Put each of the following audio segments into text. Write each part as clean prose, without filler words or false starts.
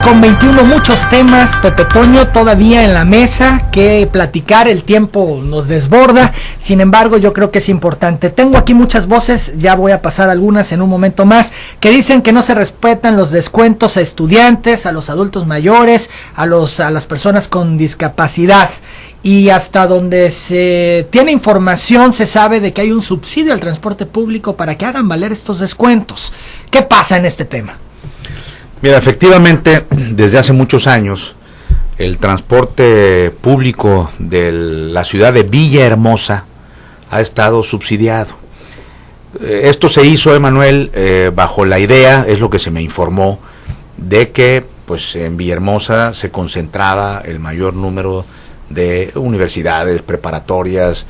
9:21, muchos temas, Pepe Toño, todavía en la mesa que platicar, el tiempo nos desborda, sin embargo yo creo que es importante. Tengo aquí muchas voces, ya voy a pasar algunas en un momento más, que dicen que no se respetan los descuentos a estudiantes, a los adultos mayores, a las personas con discapacidad. Y hasta donde se tiene información se sabe de que hay un subsidio al transporte público para que hagan valer estos descuentos. ¿Qué pasa en este tema? Mira, efectivamente, desde hace muchos años, el transporte público de la ciudad de Villahermosa ha estado subsidiado. Esto se hizo, Emanuel, bajo la idea, es lo que se me informó, de que pues en Villahermosa se concentraba el mayor número de universidades, preparatorias,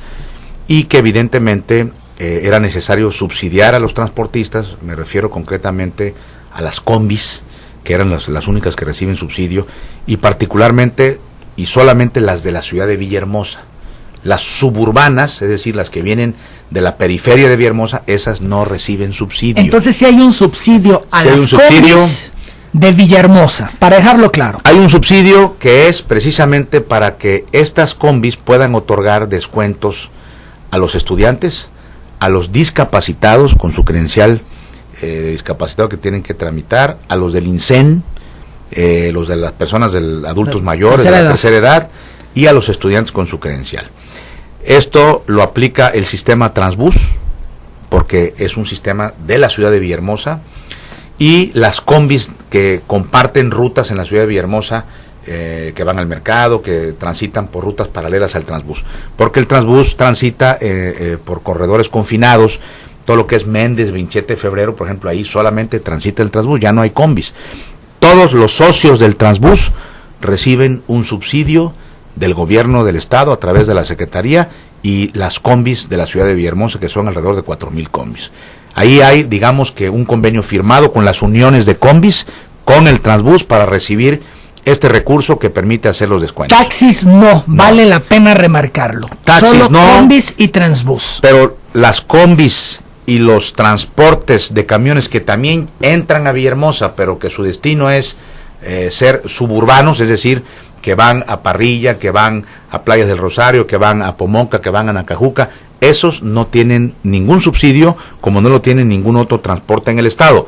y que evidentemente era necesario subsidiar a los transportistas, me refiero concretamente a las combis, que eran las únicas que reciben subsidio, y particularmente y solamente las de la ciudad de Villahermosa. Las suburbanas, es decir, las que vienen de la periferia de Villahermosa, esas no reciben subsidio. Entonces sí hay un subsidio a las combis de Villahermosa, para dejarlo claro. Hay un subsidio que es precisamente para que estas combis puedan otorgar descuentos a los estudiantes, a los discapacitados con su credencial de discapacitado que tienen que tramitar, a los del INSEN, los de las personas adultos mayores de la tercera edad, y a los estudiantes con su credencial. Esto lo aplica el sistema Transbús, porque es un sistema de la ciudad de Villahermosa, y las combis que comparten rutas en la ciudad de Villahermosa, que van al mercado, que transitan por rutas paralelas al Transbús, porque el Transbús transita por corredores confinados. Todo lo que es Méndez, 27 de febrero, por ejemplo, ahí solamente transita el Transbús, ya no hay combis. Todos los socios del Transbús reciben un subsidio del gobierno del estado a través de la Secretaría, y las combis de la ciudad de Villahermosa, que son alrededor de 4,000 combis. Ahí hay, digamos que un convenio firmado con las uniones de combis, con el Transbús, para recibir este recurso que permite hacer los descuentos. Taxis no, vale la pena remarcarlo. Taxis solo no, combis y Transbús. Pero las combis y los transportes de camiones que también entran a Villahermosa, pero que su destino es ser suburbanos, es decir, que van a Parrilla, que van a Playas del Rosario, que van a Pomoca, que van a Nacajuca, esos no tienen ningún subsidio, como no lo tienen ningún otro transporte en el estado.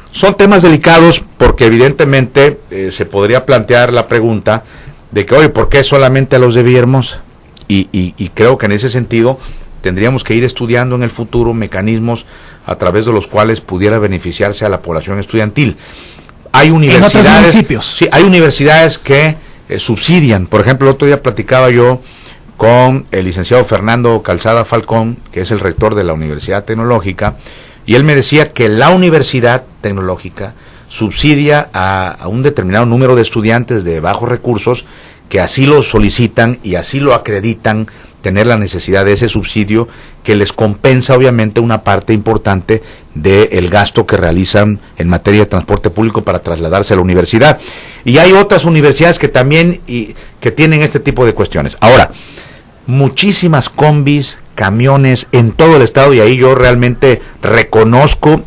Son temas delicados porque evidentemente se podría plantear la pregunta de que, oye, ¿por qué solamente a los de Villahermosa? Y creo que en ese sentido tendríamos que ir estudiando en el futuro mecanismos a través de los cuales pudiera beneficiarse a la población estudiantil. Hay universidades, en otros municipios. Sí, hay universidades que subsidian. Por ejemplo, el otro día platicaba yo con el licenciado Fernando Calzada Falcón, que es el rector de la Universidad Tecnológica, y él me decía que la Universidad Tecnológica subsidia a un determinado número de estudiantes de bajos recursos que así lo solicitan y así lo acreditan tener la necesidad de ese subsidio, que les compensa obviamente una parte importante del gasto que realizan en materia de transporte público para trasladarse a la universidad. Y hay otras universidades que también que tienen este tipo de cuestiones. Ahora, muchísimas combis, camiones en todo el estado, y ahí yo realmente reconozco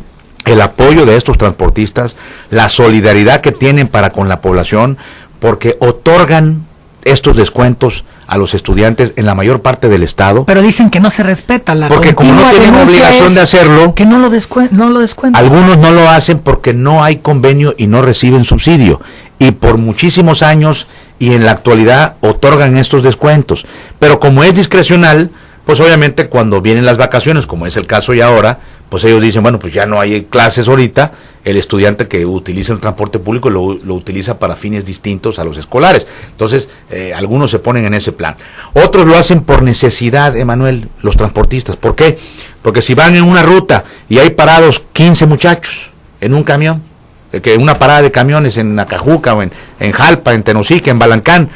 el apoyo de estos transportistas, la solidaridad que tienen para con la población, porque otorgan estos descuentos a los estudiantes en la mayor parte del estado. Pero dicen que no se respeta la porque como no tienen obligación de hacerlo, que no lo descuentan. Algunos no lo hacen porque no hay convenio y no reciben subsidio, y por muchísimos años y en la actualidad otorgan estos descuentos, pero como es discrecional, pues obviamente cuando vienen las vacaciones, como es el caso ya ahora, pues ellos dicen, bueno, pues ya no hay clases ahorita, el estudiante que utiliza el transporte público lo utiliza para fines distintos a los escolares. Entonces, algunos se ponen en ese plan. Otros lo hacen por necesidad, Emanuel, los transportistas. ¿Por qué? Porque si van en una ruta y hay parados 15 muchachos en un camión, que una parada de camiones en Nacajuca, o en Jalpa, en Tenosique, en Balancán,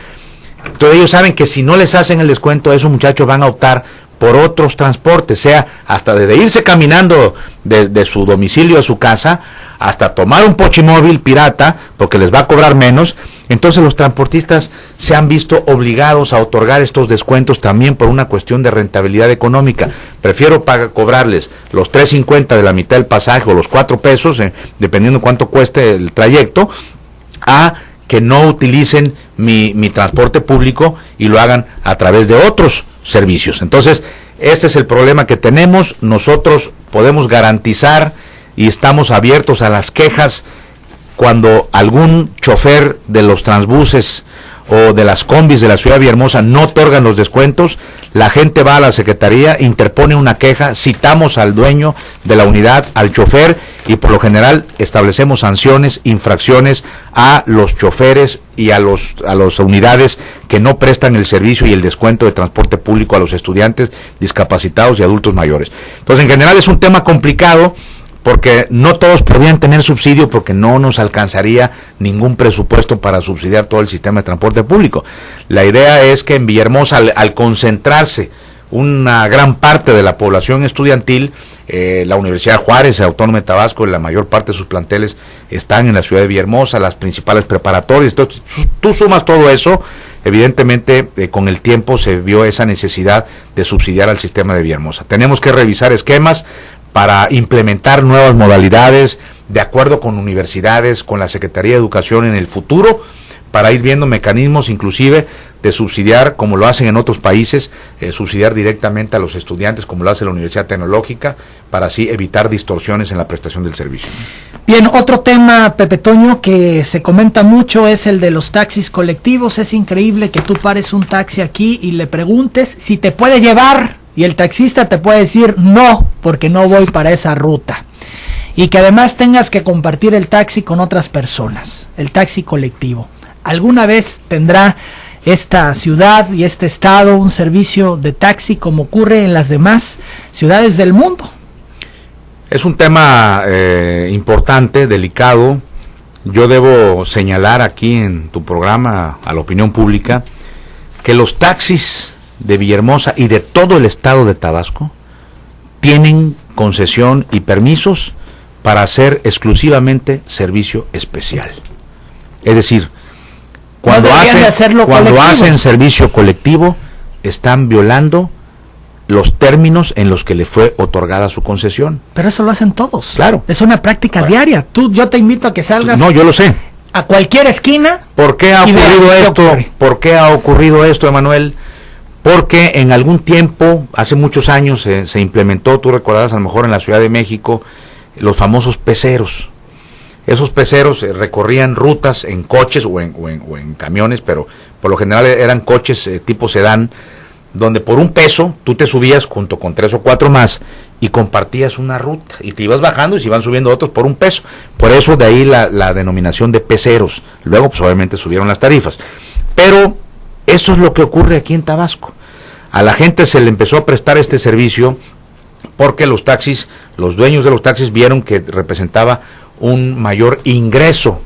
entonces ellos saben que si no les hacen el descuento, esos muchachos van a optar por otros transportes, sea hasta desde irse caminando de su domicilio a su casa, hasta tomar un pochimóvil pirata, porque les va a cobrar menos. Entonces los transportistas se han visto obligados a otorgar estos descuentos también por una cuestión de rentabilidad económica. Prefiero cobrarles los 3.50 de la mitad del pasaje, o los 4 pesos, dependiendo cuánto cueste el trayecto, a que no utilicen mi transporte público y lo hagan a través de otros servicios. Entonces, este es el problema que tenemos. Nosotros podemos garantizar y estamos abiertos a las quejas cuando algún chofer de los transbuses o de las combis de la ciudad de Villahermosa no otorgan los descuentos. La gente va a la secretaría, interpone una queja, citamos al dueño de la unidad, al chofer, y por lo general establecemos sanciones, infracciones a los choferes y a las unidades que no prestan el servicio y el descuento de transporte público a los estudiantes, discapacitados y adultos mayores. Entonces, en general es un tema complicado, porque no todos podían tener subsidio, porque no nos alcanzaría ningún presupuesto para subsidiar todo el sistema de transporte público. La idea es que en Villahermosa, al concentrarse una gran parte de la población estudiantil, la Universidad Juárez, Autónoma de Tabasco, la mayor parte de sus planteles están en la ciudad de Villahermosa, las principales preparatorias. Entonces, tú sumas todo eso, evidentemente con el tiempo se vio esa necesidad de subsidiar al sistema de Villahermosa. Tenemos que revisar esquemas para implementar nuevas modalidades de acuerdo con universidades, con la Secretaría de Educación en el futuro, para ir viendo mecanismos inclusive de subsidiar, como lo hacen en otros países, subsidiar directamente a los estudiantes, como lo hace la Universidad Tecnológica, para así evitar distorsiones en la prestación del servicio. Bien, otro tema, Pepe Toño, que se comenta mucho es el de los taxis colectivos. Es increíble que tú pares un taxi aquí y le preguntes si te puede llevar, y el taxista te puede decir no, porque no voy para esa ruta. Y que además tengas que compartir el taxi con otras personas, el taxi colectivo. ¿Alguna vez tendrá esta ciudad y este estado un servicio de taxi como ocurre en las demás ciudades del mundo? Es un tema importante, delicado. Yo debo señalar aquí en tu programa a la opinión pública que los taxis de Villahermosa y de todo el estado de Tabasco tienen concesión y permisos para hacer exclusivamente servicio especial. Es decir, cuando hacen servicio colectivo, están violando los términos en los que le fue otorgada su concesión. Pero eso lo hacen todos. Claro. Es una práctica diaria. Yo te invito a que salgas. No, yo lo sé. A cualquier esquina. ¿Por qué ha ocurrido esto? ¿Por qué ha ocurrido esto, Emanuel? Porque en algún tiempo, hace muchos años, se implementó, tú recordarás a lo mejor en la Ciudad de México, los famosos peceros. Esos peceros recorrían rutas en coches o en camiones, pero por lo general eran coches tipo sedán, donde por $1 tú te subías junto con 3 o 4 más y compartías una ruta y te ibas bajando y se iban subiendo otros por $1. Por eso de ahí la denominación de peceros. Luego pues obviamente subieron las tarifas. Pero eso es lo que ocurre aquí en Tabasco. A la gente se le empezó a prestar este servicio porque los dueños de los taxis vieron que representaba un mayor ingreso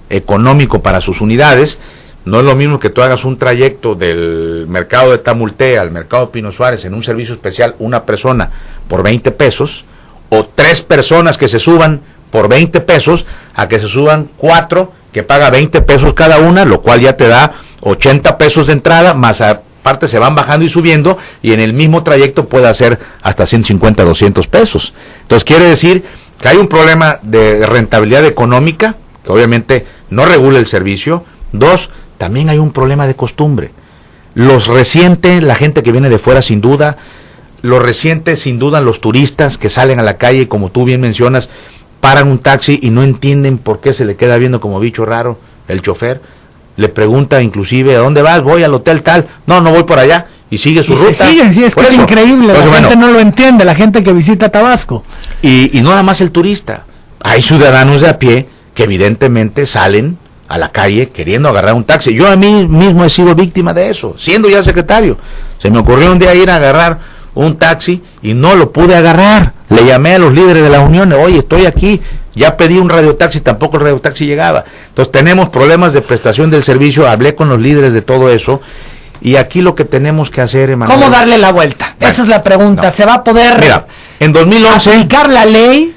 económico para sus unidades. No es lo mismo que tú hagas un trayecto del mercado de Tamultea al mercado Pino Suárez en un servicio especial, una persona por $20, o 3 personas que se suban por $20, a que se suban 4 que paga $20 cada una, lo cual ya te da $80 de entrada, más aparte se van bajando y subiendo, y en el mismo trayecto puede hacer hasta 150, $200. Entonces quiere decir que hay un problema de rentabilidad económica, que obviamente no regula el servicio. 2, también hay un problema de costumbre. Los resiente la gente que viene de fuera, sin duda. Los resiente sin duda los turistas que salen a la calle y, como tú bien mencionas, paran un taxi y no entienden por qué se le queda viendo como bicho raro el chofer. Le pregunta inclusive, ¿a dónde vas? Voy al hotel tal. No voy por allá. Y sigue su ruta. Sí, es que es increíble. La gente no lo entiende, la gente que visita Tabasco. Y no nada más el turista. Hay ciudadanos de a pie que evidentemente salen a la calle queriendo agarrar un taxi. Yo a mí mismo he sido víctima de eso, siendo ya secretario. Se me ocurrió un día ir a agarrar un taxi y no lo pude agarrar. Le llamé a los líderes de la unión, oye, estoy aquí, ya pedí un radiotaxi, tampoco el radiotaxi llegaba. Entonces tenemos problemas de prestación del servicio, hablé con los líderes de todo eso, y aquí lo que tenemos que hacer, Emanuel, ¿cómo darle la vuelta? Bueno, esa es la pregunta. No. ¿Se va a poder en 2011 aplicar la ley?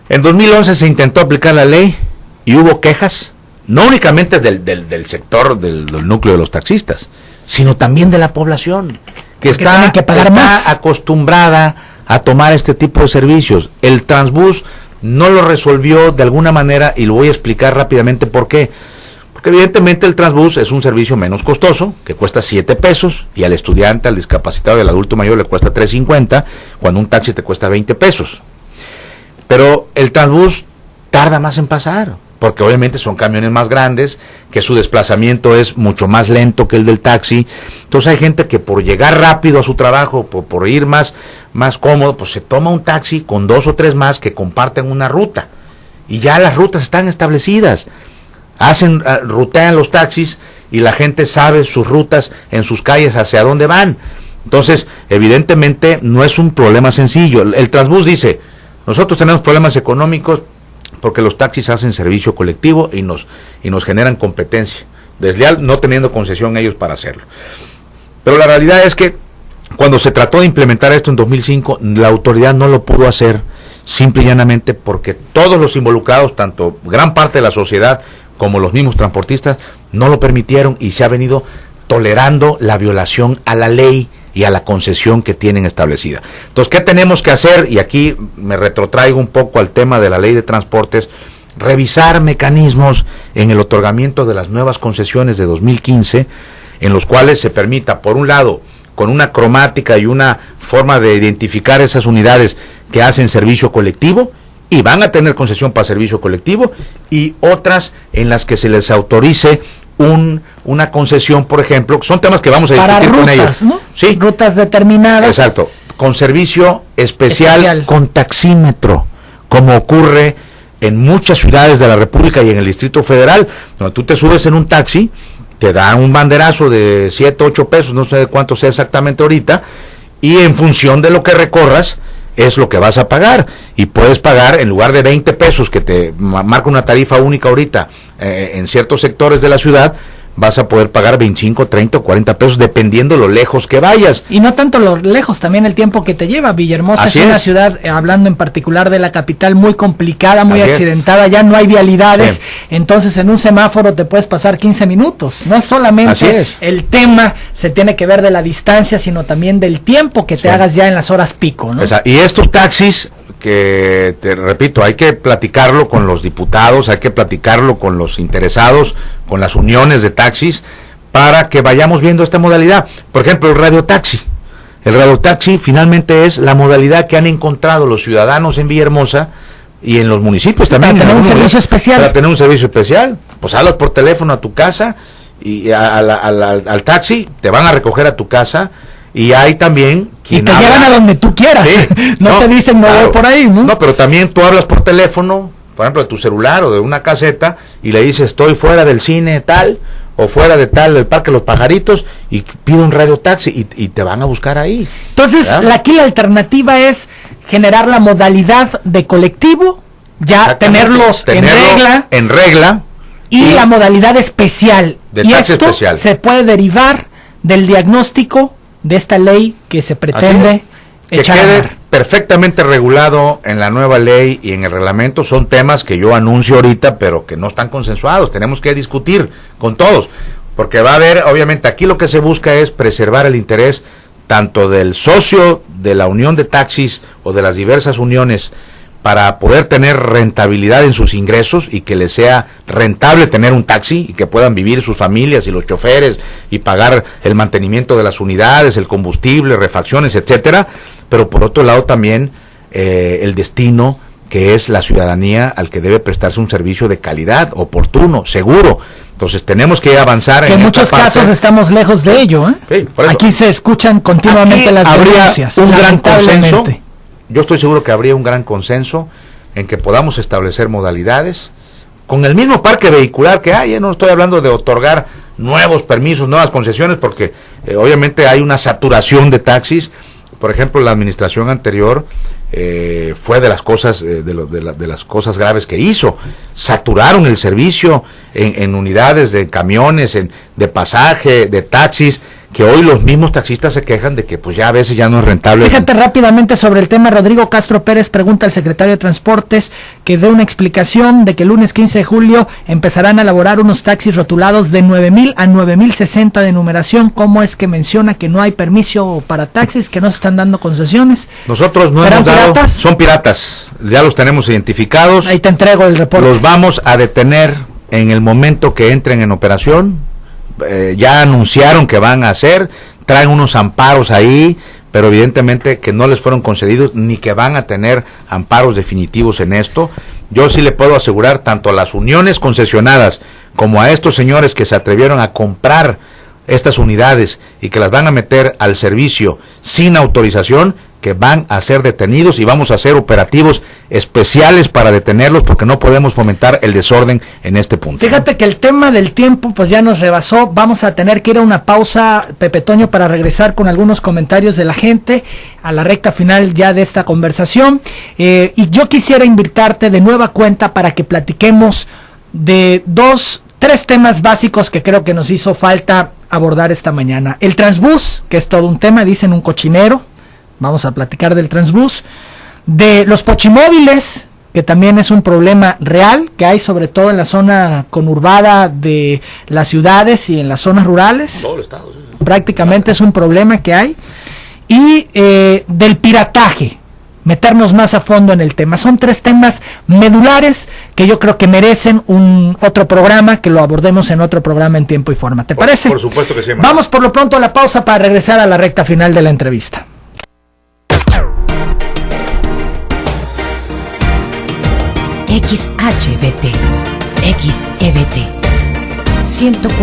En 2011 se intentó aplicar la ley y hubo quejas, no únicamente del sector del núcleo de los taxistas, sino también de la población, que está acostumbrada a tomar este tipo de servicios. El Transbús no lo resolvió de alguna manera, y lo voy a explicar rápidamente por qué. Porque evidentemente el Transbús es un servicio menos costoso, que cuesta 7 pesos, y al estudiante, al discapacitado y al adulto mayor le cuesta 3.50, cuando un taxi te cuesta 20 pesos. Pero el Transbús tarda más en pasar, porque obviamente son camiones más grandes, que su desplazamiento es mucho más lento que el del taxi. Entonces hay gente que por llegar rápido a su trabajo, por ir más cómodo, pues se toma un taxi con 2 o 3 más que comparten una ruta. Y ya las rutas están establecidas. Rutean los taxis y la gente sabe sus rutas en sus calles hacia dónde van. Entonces, evidentemente no es un problema sencillo. El Transbús dice, nosotros tenemos problemas económicos porque los taxis hacen servicio colectivo y nos generan competencia desleal, no teniendo concesión ellos para hacerlo. Pero la realidad es que cuando se trató de implementar esto en 2005, la autoridad no lo pudo hacer, simple y llanamente porque todos los involucrados, tanto gran parte de la sociedad como los mismos transportistas, no lo permitieron, y se ha venido tolerando la violación a la ley y a la concesión que tienen establecida. Entonces, ¿qué tenemos que hacer? Y aquí me retrotraigo un poco al tema de la ley de transportes: revisar mecanismos en el otorgamiento de las nuevas concesiones de 2015, en los cuales se permita, por un lado, con una cromática y una forma de identificar esas unidades que hacen servicio colectivo, y van a tener concesión para servicio colectivo, y otras en las que se les autorice una concesión, por ejemplo, son temas que vamos a discutir para rutas, con ellos, ¿no? Sí, rutas determinadas. Exacto, con servicio especial con taxímetro, como ocurre en muchas ciudades de la República y en el Distrito Federal, donde tú te subes en un taxi, te dan un banderazo de 7, 8 pesos, no sé de cuánto sea exactamente ahorita, y en función de lo que recorras, es lo que vas a pagar, y puedes pagar, en lugar de 20 pesos que te marca una tarifa única ahorita en ciertos sectores de la ciudad, vas a poder pagar 25, 30 o 40 pesos dependiendo lo lejos que vayas. Y no tanto lo lejos, también el tiempo que te lleva. Villahermosa es una ciudad, hablando en particular de la capital, muy complicada, muy accidentada, ya no hay vialidades, entonces en un semáforo te puedes pasar 15 minutos. No es solamente el tema, se tiene que ver de la distancia, sino también del tiempo que te hagas ya en las horas pico, ¿no? Y estos taxis, que te repito, hay que platicarlo con los diputados, hay que platicarlo con los interesados, con las uniones de taxis, para que vayamos viendo esta modalidad. Por ejemplo, el radiotaxi. El radiotaxi finalmente es la modalidad que han encontrado los ciudadanos en Villahermosa y en los municipios también. Para tener un servicio especial. Para tener un servicio especial. Pues hablas por teléfono a tu casa y al taxi, te van a recoger a tu casa. Y hay también quien te llevan a donde tú quieras. Sí, no te dicen voy por ahí, ¿no? No, pero también tú hablas por teléfono, por ejemplo, de tu celular o de una caseta, y le dices, estoy fuera del cine tal, o fuera de tal, del Parque Los Pajaritos, y pido un radiotaxi, y te van a buscar ahí. Entonces, aquí la alternativa es generar la modalidad de colectivo, ya tenerlos en regla, y la modalidad especial. Y esto se puede derivar del diagnóstico de esta ley que se pretende echar a andar. Perfectamente regulado en la nueva ley y en el reglamento. Son temas que yo anuncio ahorita, pero que no están consensuados. Tenemos que discutir con todos, porque va a haber, obviamente, aquí lo que se busca es preservar el interés tanto del socio de la unión de taxis o de las diversas uniones, para poder tener rentabilidad en sus ingresos y que les sea rentable tener un taxi y que puedan vivir sus familias y los choferes y pagar el mantenimiento de las unidades, el combustible, refacciones, etcétera. Pero por otro lado también el destino, que es la ciudadanía, al que debe prestarse un servicio de calidad, oportuno, seguro. Entonces tenemos que avanzar en muchos casos estamos lejos de ello, ¿eh? Sí, por eso. Aquí se escuchan continuamente las denuncias. Un gran consenso. Yo estoy seguro que habría un gran consenso en que podamos establecer modalidades con el mismo parque vehicular que hay. No estoy hablando de otorgar nuevos permisos, nuevas concesiones, porque obviamente hay una saturación de taxis. Por ejemplo, la administración anterior fue de las cosas de las cosas graves que hizo. Saturaron el servicio en unidades de camiones, de pasaje, de taxis, que hoy los mismos taxistas se quejan de que pues ya a veces ya no es rentable. Fíjate rápidamente sobre el tema. Rodrigo Castro Pérez pregunta al secretario de Transportes que dé una explicación de que el lunes 15 de julio empezarán a elaborar unos taxis rotulados de 9,000 a 9,060 de numeración. ¿Cómo es que menciona que no hay permiso para taxis, que no se están dando concesiones? Nosotros no hemos dado, ¿piratas? Son piratas, ya los tenemos identificados. Ahí te entrego el reporte. Los vamos a detener en el momento que entren en operación. Ya anunciaron que van a hacer, traen unos amparos ahí, pero evidentemente que no les fueron concedidos ni que van a tener amparos definitivos en esto. Yo sí le puedo asegurar tanto a las uniones concesionadas como a estos señores que se atrevieron a comprar estas unidades y que las van a meter al servicio sin autorización, que van a ser detenidos y vamos a hacer operativos especiales para detenerlos, porque no podemos fomentar el desorden en este punto. Fíjate que el tema del tiempo pues ya nos rebasó, vamos a tener que ir a una pausa, Pepe Toño, para regresar con algunos comentarios de la gente a la recta final ya de esta conversación, y yo quisiera invitarte de nueva cuenta para que platiquemos de tres temas básicos que creo que nos hizo falta abordar esta mañana. El Transbús, que es todo un tema, dicen un cochinero. Vamos a platicar del Transbús, de los pochimóviles, que también es un problema real que hay sobre todo en la zona conurbada de las ciudades y en las zonas rurales. Todo el estado, sí. Prácticamente es un problema que hay. Y del pirataje, meternos más a fondo en el tema. Son tres temas medulares que yo creo que merecen otro programa, que lo abordemos en otro programa en tiempo y forma. ¿Te parece? Por supuesto que sí. Vamos por lo pronto a la pausa para regresar a la recta final de la entrevista. XHBT, XEBT, 104.